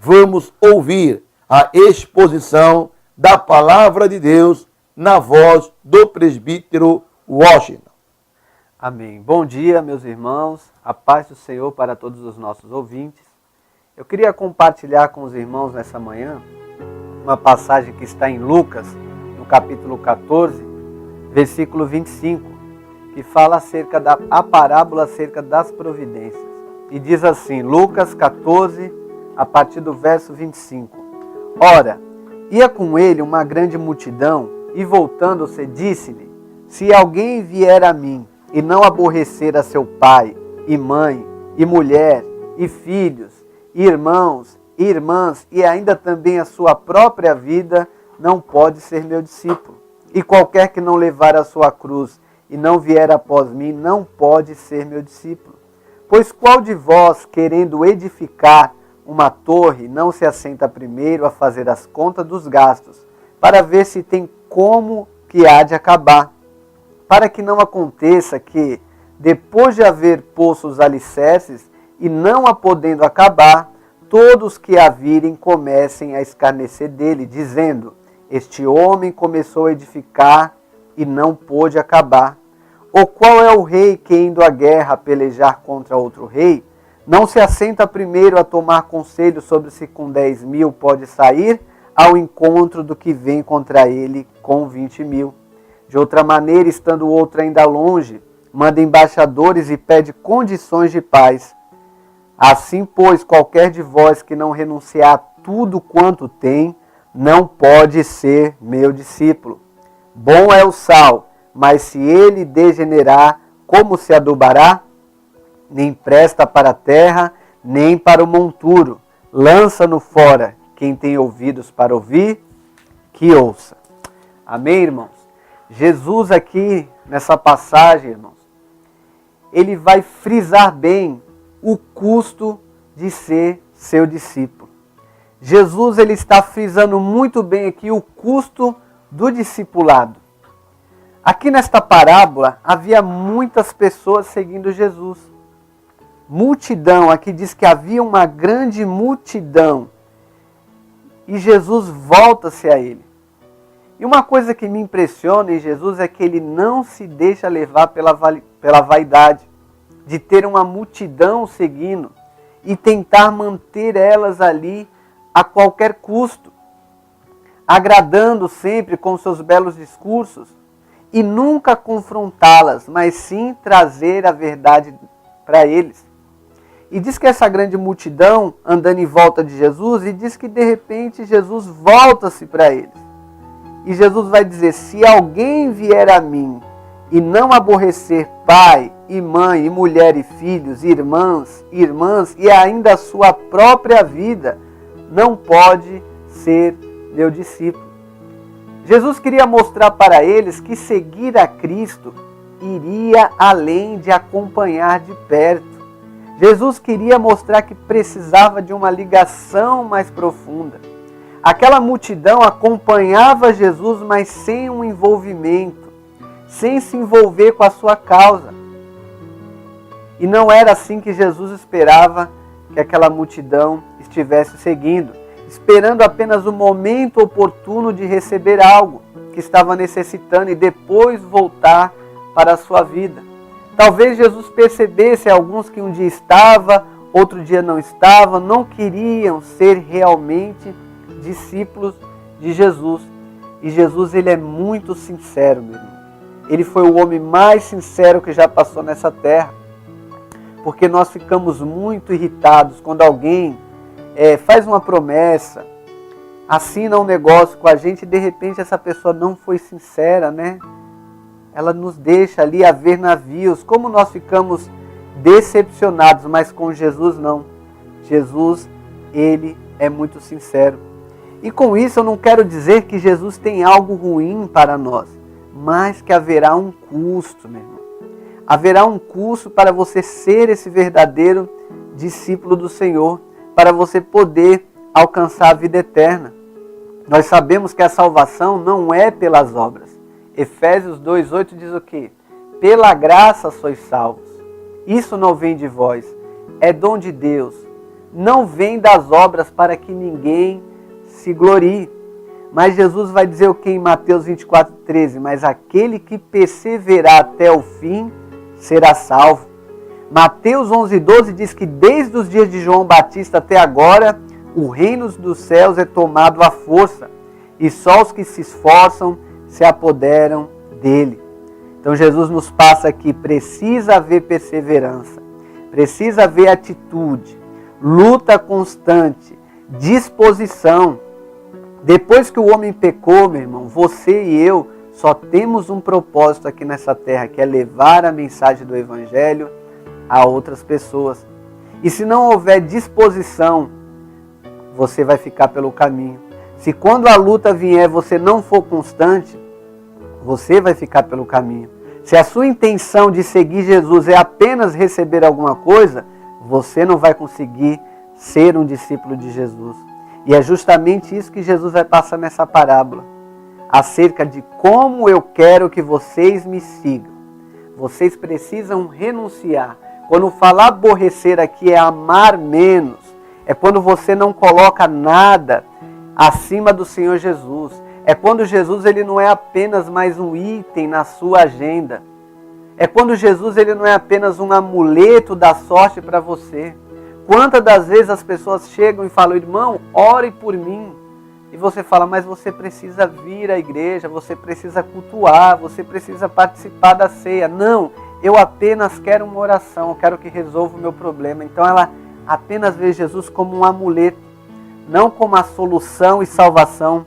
vamos ouvir a exposição da Palavra de Deus na voz do presbítero Washington. Amém. Bom dia, meus irmãos. A paz do Senhor para todos os nossos ouvintes. Eu queria compartilhar com os irmãos nessa manhã uma passagem que está em Lucas, no capítulo 14, versículo 25, que fala acerca a parábola acerca das providências. E diz assim, Lucas 14, a partir do verso 25. Ora, ia com ele uma grande multidão, e voltando-se, disse-lhe, se alguém vier a mim, e não aborrecer a seu pai, e mãe, e mulher, e filhos, e irmãos, e irmãs, e ainda também a sua própria vida, não pode ser meu discípulo. E qualquer que não levar a sua cruz, e não vier após mim, não pode ser meu discípulo. Pois qual de vós, querendo edificar uma torre, não se assenta primeiro a fazer as contas dos gastos, para ver se tem como que há de acabar? Para que não aconteça que, depois de haver posto os alicerces, e não a podendo acabar, todos que a virem comecem a escarnecer dele, dizendo, este homem começou a edificar e não pôde acabar. Ou qual é o rei que, indo à guerra pelejar contra outro rei, não se assenta primeiro a tomar conselho sobre se com 10.000 pode sair ao encontro do que vem contra ele com 20.000? De outra maneira, estando outro ainda longe, manda embaixadores e pede condições de paz. Assim, pois, qualquer de vós que não renunciar a tudo quanto tem, não pode ser meu discípulo. Bom é o sal, mas se ele degenerar, como se adubará? Nem presta para a terra, nem para o monturo. Lança-no fora. Quem tem ouvidos para ouvir, que ouça. Amém, irmãos? Jesus aqui, nessa passagem, irmãos, ele vai frisar bem o custo de ser seu discípulo. Jesus, ele está frisando muito bem aqui o custo do discipulado. Aqui nesta parábola, havia muitas pessoas seguindo Jesus. Multidão, aqui diz que havia uma grande multidão. E Jesus volta-se a ele. E uma coisa que me impressiona em Jesus é que ele não se deixa levar pela vaidade de ter uma multidão seguindo e tentar manter elas ali a qualquer custo, agradando sempre com seus belos discursos e nunca confrontá-las, mas sim trazer a verdade para eles. E diz que essa grande multidão andando em volta de Jesus, e diz que de repente Jesus volta-se para eles. E Jesus vai dizer, se alguém vier a mim e não aborrecer pai e mãe e mulher e filhos, irmãs, irmãs e ainda a sua própria vida, não pode ser meu discípulo. Jesus queria mostrar para eles que seguir a Cristo iria além de acompanhar de perto. Jesus queria mostrar que precisava de uma ligação mais profunda. Aquela multidão acompanhava Jesus, mas sem um envolvimento, sem se envolver com a sua causa. E não era assim que Jesus esperava que aquela multidão estivesse seguindo, esperando apenas o momento oportuno de receber algo que estava necessitando e depois voltar para a sua vida. Talvez Jesus percebesse alguns que um dia estava, outro dia não estava, não queriam ser realmente discípulos de Jesus. E Jesus, ele é muito sincero, meu irmão. Ele foi o homem mais sincero que já passou nessa terra. Porque nós ficamos muito irritados quando alguém faz uma promessa, assina um negócio com a gente e de repente essa pessoa não foi sincera, né? Ela nos deixa ali a ver navios. Como nós ficamos decepcionados, mas com Jesus não. Jesus, ele é muito sincero. E com isso eu não quero dizer que Jesus tem algo ruim para nós, mas que haverá um custo, meu irmão. Haverá um custo para você ser esse verdadeiro discípulo do Senhor, para você poder alcançar a vida eterna. Nós sabemos que a salvação não é pelas obras. Efésios 2,8 diz o quê? Pela graça sois salvos. Isso não vem de vós, é dom de Deus. não vem das obras para que ninguém se glorie. Mas Jesus vai dizer o que em Mateus 24:13? Mas aquele que perseverar até o fim será salvo. Mateus 11:12 diz que desde os dias de João Batista até agora, o reino dos céus é tomado à força, e só os que se esforçam se apoderam dele. Então Jesus nos passa aqui, precisa haver perseverança, precisa haver atitude, luta constante, disposição. Depois que o homem pecou, meu irmão, você e eu só temos um propósito aqui nessa terra, que é levar a mensagem do Evangelho a outras pessoas. E se não houver disposição, você vai ficar pelo caminho. Se quando a luta vier você não for constante, você vai ficar pelo caminho. Se a sua intenção de seguir Jesus é apenas receber alguma coisa, você não vai conseguir ser um discípulo de Jesus. E é justamente isso que Jesus vai passar nessa parábola, acerca de como eu quero que vocês me sigam. Vocês precisam renunciar. Quando falar aborrecer aqui é amar menos. É quando você não coloca nada acima do Senhor Jesus. É quando Jesus ele não é apenas mais um item na sua agenda. É quando Jesus ele não é apenas um amuleto da sorte para você. Quantas das vezes as pessoas chegam e falam, irmão, ore por mim. E você fala, mas você precisa vir à igreja, você precisa cultuar, você precisa participar da ceia. Não, eu apenas quero uma oração, eu quero que resolva o meu problema. Então ela apenas vê Jesus como um amuleto, não como a solução e salvação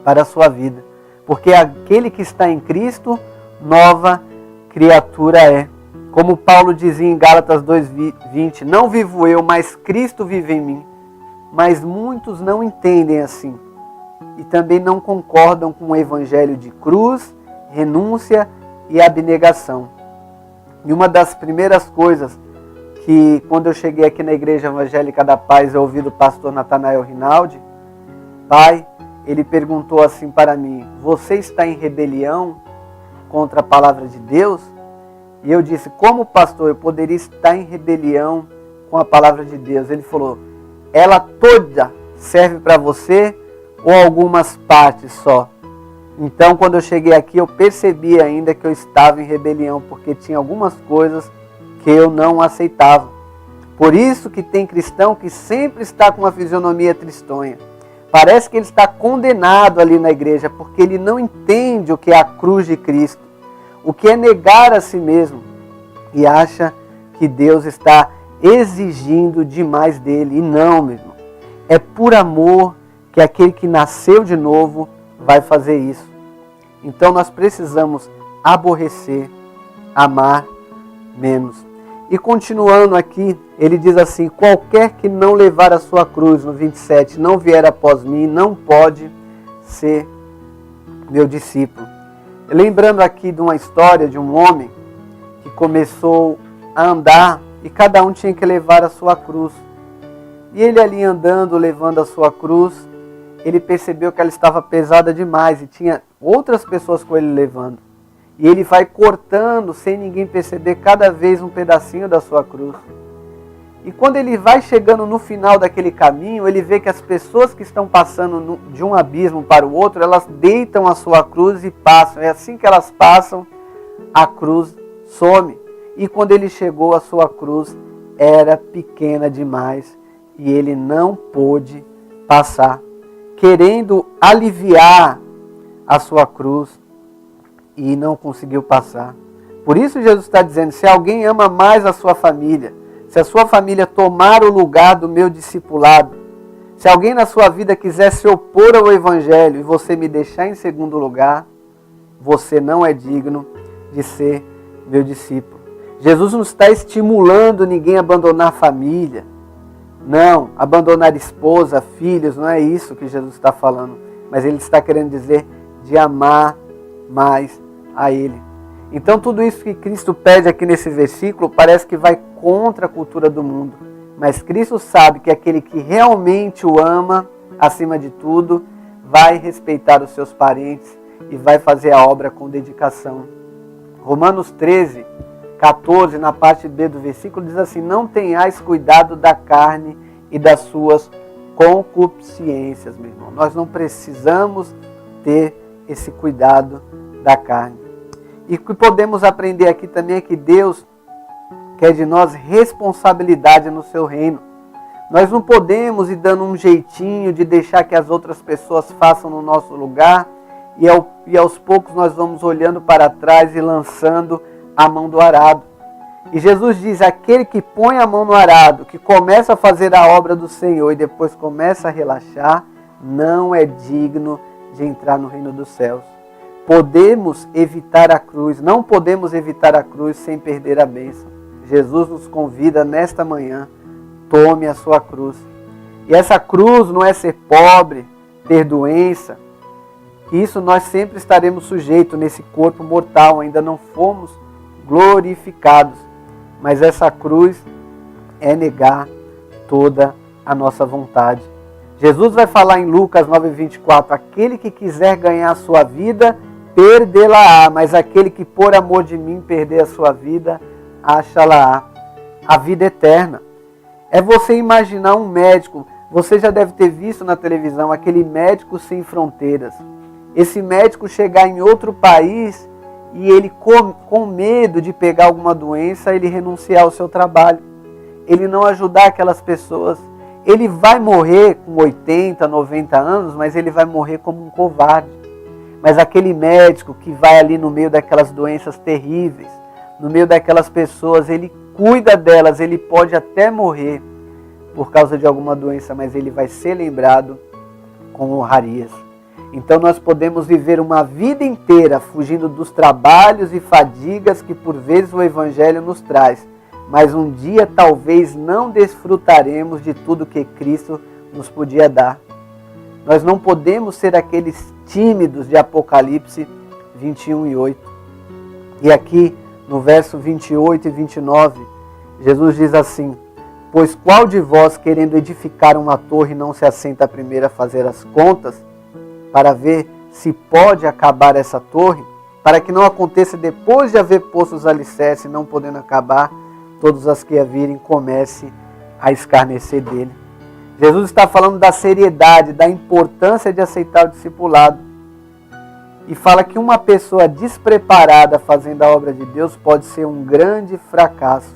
para a sua vida. Porque aquele que está em Cristo, nova criatura é. Como Paulo dizia em Gálatas 2:20, não vivo eu, mas Cristo vive em mim. Mas muitos não entendem assim. E também não concordam com o evangelho de cruz, renúncia e abnegação. E uma das primeiras coisas que, quando eu cheguei aqui na Igreja Evangélica da Paz, eu ouvi do pastor Natanael Rinaldi, pai, ele perguntou assim para mim, você está em rebelião contra a palavra de Deus? E eu disse, como pastor eu poderia estar em rebelião com a palavra de Deus? Ele falou, ela toda serve para você ou algumas partes só? Então quando eu cheguei aqui eu percebi ainda que eu estava em rebelião, porque tinha algumas coisas que eu não aceitava. Por isso que tem cristão que sempre está com uma fisionomia tristonha. Parece que ele está condenado ali na igreja, porque ele não entende o que é a cruz de Cristo. O que é negar a si mesmo, e acha que Deus está exigindo demais dele. E não, meu irmão. É por amor que aquele que nasceu de novo vai fazer isso. Então nós precisamos aborrecer, amar menos. E continuando aqui, ele diz assim, qualquer que não levar a sua cruz, no 27, não vier após mim, não pode ser meu discípulo. Lembrando aqui de uma história de um homem que começou a andar e cada um tinha que levar a sua cruz. E ele ali andando, levando a sua cruz, ele percebeu que ela estava pesada demais e tinha outras pessoas com ele levando. E ele vai cortando, sem ninguém perceber, cada vez um pedacinho da sua cruz. E quando ele vai chegando no final daquele caminho, ele vê que as pessoas que estão passando de um abismo para o outro, elas deitam a sua cruz e passam. É assim que elas passam, a cruz some. E quando ele chegou, a sua cruz era pequena demais e ele não pôde passar. Querendo aliviar a sua cruz e não conseguiu passar. Por isso Jesus está dizendo, se alguém ama mais a sua família, se a sua família tomar o lugar do meu discipulado, se alguém na sua vida quiser se opor ao Evangelho e você me deixar em segundo lugar, você não é digno de ser meu discípulo. Jesus não está estimulando ninguém a abandonar a família. Não, abandonar esposa, filhos, não é isso que Jesus está falando. Mas ele está querendo dizer de amar mais a Ele. Então tudo isso que Cristo pede aqui nesse versículo parece que vai contra a cultura do mundo. Mas Cristo sabe que aquele que realmente o ama, acima de tudo, vai respeitar os seus parentes e vai fazer a obra com dedicação. Romanos 13:14, na parte B do versículo, diz assim, não tenhais cuidado da carne e das suas concupiscências, meu irmão. Nós não precisamos ter esse cuidado da carne. E o que podemos aprender aqui também é que Deus quer de nós responsabilidade no seu reino. Nós não podemos ir dando um jeitinho de deixar que as outras pessoas façam no nosso lugar e aos poucos nós vamos olhando para trás e lançando a mão do arado. E Jesus diz, aquele que põe a mão no arado, que começa a fazer a obra do Senhor e depois começa a relaxar, não é digno de entrar no reino dos céus. Podemos evitar a cruz, não podemos evitar a cruz sem perder a bênção. Jesus nos convida nesta manhã, tome a sua cruz. E essa cruz não é ser pobre, ter doença. Isso nós sempre estaremos sujeitos nesse corpo mortal, ainda não fomos glorificados. Mas essa cruz é negar toda a nossa vontade. Jesus vai falar em Lucas 9:24, aquele que quiser ganhar a sua vida, perdê-la-á, mas aquele que por amor de mim perder a sua vida, acha-la-á. A vida eterna. É você imaginar um médico, você já deve ter visto na televisão, aquele médico sem fronteiras. Esse médico chegar em outro país e ele com medo de pegar alguma doença, ele renunciar ao seu trabalho. Ele não ajudar aquelas pessoas. Ele vai morrer com 80, 90 anos, mas ele vai morrer como um covarde. Mas aquele médico que vai ali no meio daquelas doenças terríveis, no meio daquelas pessoas, ele cuida delas, ele pode até morrer por causa de alguma doença, mas ele vai ser lembrado com honrarias. Então nós podemos viver uma vida inteira fugindo dos trabalhos e fadigas que por vezes o Evangelho nos traz, mas um dia talvez não desfrutaremos de tudo que Cristo nos podia dar. Nós não podemos ser aqueles tímidos de Apocalipse 21:8. E aqui no verso 28 e 29, Jesus diz assim, pois qual de vós, querendo edificar uma torre, não se assenta primeiro a fazer as contas, para ver se pode acabar essa torre, para que não aconteça depois de haver posto os alicerces, não podendo acabar, todos as que a virem comecem a escarnecer dele. Jesus está falando da seriedade, da importância de aceitar o discipulado. E fala que uma pessoa despreparada fazendo a obra de Deus pode ser um grande fracasso.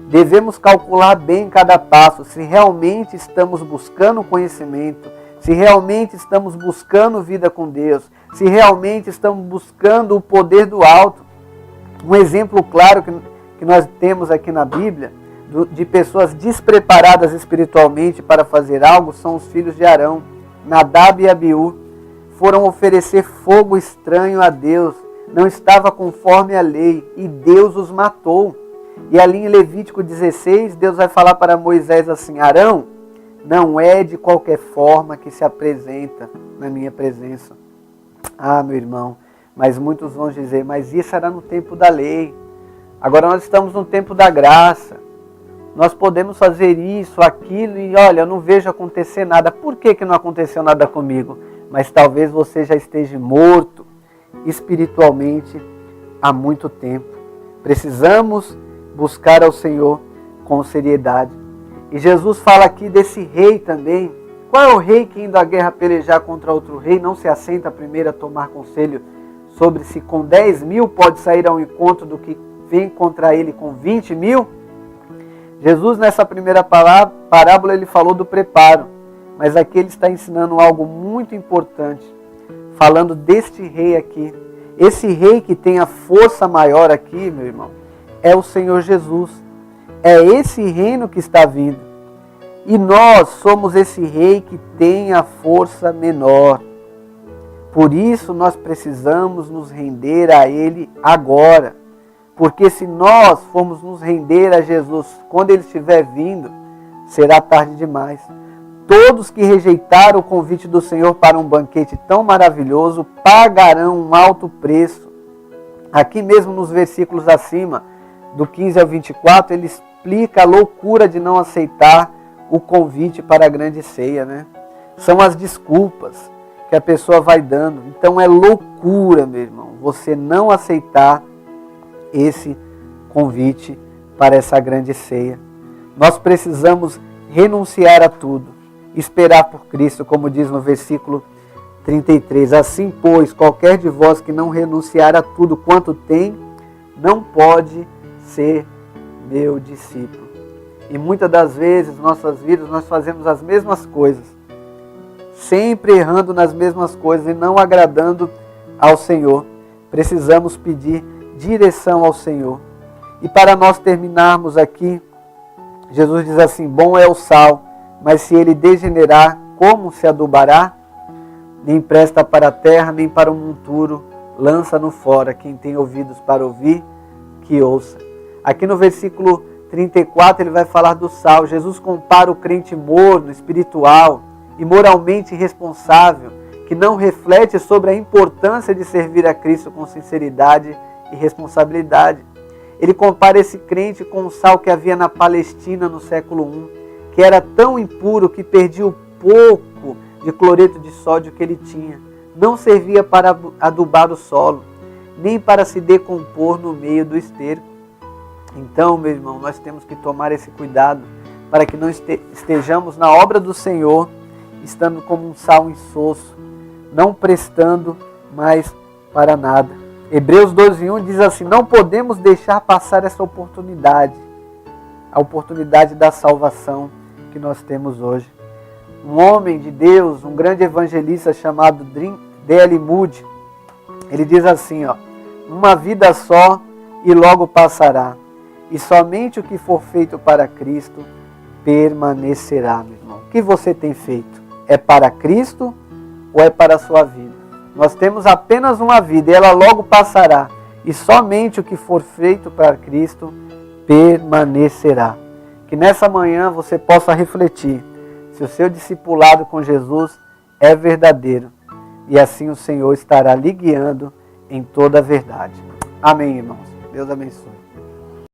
Devemos calcular bem cada passo, se realmente estamos buscando conhecimento, se realmente estamos buscando vida com Deus, se realmente estamos buscando o poder do alto. Um exemplo claro que nós temos aqui na Bíblia, de pessoas despreparadas espiritualmente para fazer algo, são os filhos de Arão, Nadab e Abiú. Foram oferecer fogo estranho a Deus, não estava conforme a lei, e Deus os matou. E ali em Levítico 16, Deus vai falar para Moisés assim, Arão, não é de qualquer forma que se apresenta na minha presença. Ah, meu irmão, mas muitos vão dizer, mas isso era no tempo da lei. Agora nós estamos no tempo da graça. Nós podemos fazer isso, aquilo, e olha, eu não vejo acontecer nada. Por que não aconteceu nada comigo? Mas talvez você já esteja morto espiritualmente há muito tempo. Precisamos buscar ao Senhor com seriedade. E Jesus fala aqui desse rei também. Qual é o rei que indo à guerra pelejar contra outro rei não se assenta primeiro a tomar conselho sobre se com 10 mil pode sair ao encontro do que vem contra ele com 20 mil? Jesus nessa primeira parábola ele falou do preparo, mas aqui ele está ensinando algo muito importante, falando deste rei aqui. Esse rei que tem a força maior aqui, meu irmão, é o Senhor Jesus. É esse reino que está vindo. E nós somos esse rei que tem a força menor. Por isso nós precisamos nos render a ele agora. Porque se nós formos nos render a Jesus quando ele estiver vindo, será tarde demais. Todos que rejeitaram o convite do Senhor para um banquete tão maravilhoso pagarão um alto preço. Aqui mesmo nos versículos acima, do 15 ao 24, ele explica a loucura de não aceitar o convite para a grande ceia, né? São as desculpas que a pessoa vai dando. Então é loucura, meu irmão, você não aceitar esse convite para essa grande ceia. Nós precisamos renunciar a tudo, esperar por Cristo, como diz no versículo 33. Assim, pois, qualquer de vós que não renunciar a tudo quanto tem, não pode ser meu discípulo. E muitas das vezes, em nossas vidas, nós fazemos as mesmas coisas, sempre errando nas mesmas coisas e não agradando ao Senhor. Precisamos pedir direção ao Senhor. E para nós terminarmos aqui, Jesus diz assim: bom é o sal, mas se ele degenerar, como se adubará? Nem presta para a terra, nem para o monturo, lança-no fora. Quem tem ouvidos para ouvir, que ouça. Aqui no versículo 34 ele vai falar do sal. Jesus compara o crente morno, espiritual e moralmente irresponsável, que não reflete sobre a importância de servir a Cristo com sinceridade e responsabilidade. Ele compara esse crente com o sal que havia na Palestina no século I, que era tão impuro que perdia o pouco de cloreto de sódio que ele tinha. Não servia para adubar o solo, nem para se decompor no meio do esterco. Então, meu irmão, nós temos que tomar esse cuidado para que não estejamos na obra do Senhor, estando como um sal insosso, não prestando mais para nada. Hebreus 12:1 diz assim: não podemos deixar passar essa oportunidade, a oportunidade da salvação que nós temos hoje. Um homem de Deus, um grande evangelista chamado D.L. Moody, ele diz assim, uma vida só e logo passará, e somente o que for feito para Cristo permanecerá, meu irmão. O que você tem feito? É para Cristo ou é para a sua vida? Nós temos apenas uma vida e ela logo passará, e somente o que for feito para Cristo permanecerá. Que nessa manhã você possa refletir se o seu discipulado com Jesus é verdadeiro, e assim o Senhor estará lhe guiando em toda a verdade. Amém, irmãos. Deus abençoe.